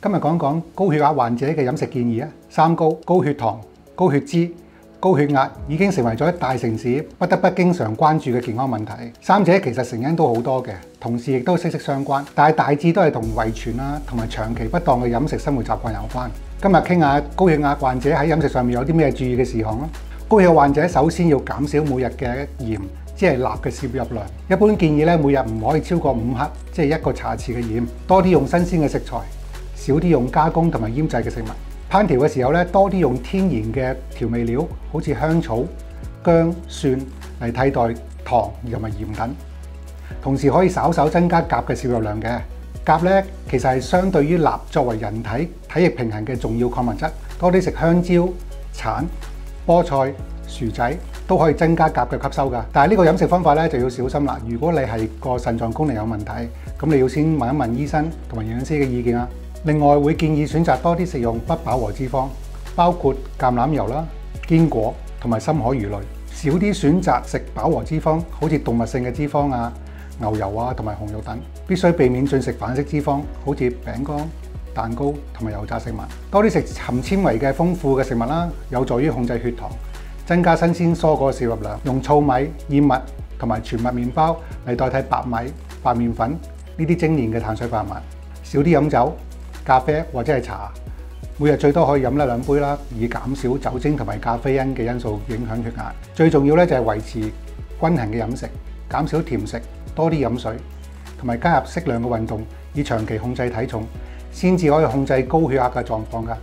今日講講高血壓患者嘅飲食建議啊。三高：高血糖、高血脂、高血壓已經成為咗大城市不得不經常關注嘅健康問題。三者其實成因都好多嘅，同時亦都息息相關，但係大致都係同遺傳啦，同埋長期不當嘅飲食生活習慣有關。今日傾下高血壓患者喺飲食上面有啲咩注意嘅事項啦。高血壓患者首先要減少每日嘅鹽，即係鈉嘅攝入量。一般建議咧，每日唔可以超過5克，即係1個茶匙嘅鹽。多啲用新鮮嘅食材，少啲用加工同埋醃製嘅食物。烹調嘅時候咧，多啲用天然嘅調味料，好似香草、薑、蒜嚟替代糖同埋鹽等。同時可以稍稍增加鉀嘅攝入量嘅。鉀咧其實係相對於鈉作為人體體液平衡嘅重要礦物質。多啲食香蕉、橙、菠菜、薯仔都可以增加鉀嘅吸收㗎。但係呢個飲食方法咧就要小心啦。如果你係個腎臟功能有問題，咁你要先問一問醫生同埋營養師嘅意見啊。另外會建議選擇多啲食用不飽和脂肪，包括橄欖油啦、堅果同埋深海魚類。少啲選擇食飽和脂肪，好似動物性嘅脂肪啊、牛油啊同埋紅肉等。必須避免進食反式脂肪，好似餅乾、蛋糕同埋油炸食物。多啲食含纖維嘅豐富嘅食物啦，有助於控制血糖，增加新鮮蔬果嘅攝入量。用糙米、燕麥同埋全麥麵包嚟代替白米、白麵粉呢啲精煉嘅碳水化合物。少啲飲酒、咖啡或者係茶，每日最多可以飲1-2杯啦，以減少酒精同埋咖啡因嘅因素影響血壓。最重要咧就係維持均衡嘅飲食，減少甜食，多啲飲水，同埋加入適量嘅運動，以長期控制體重，先至可以控制高血壓嘅狀況㗎。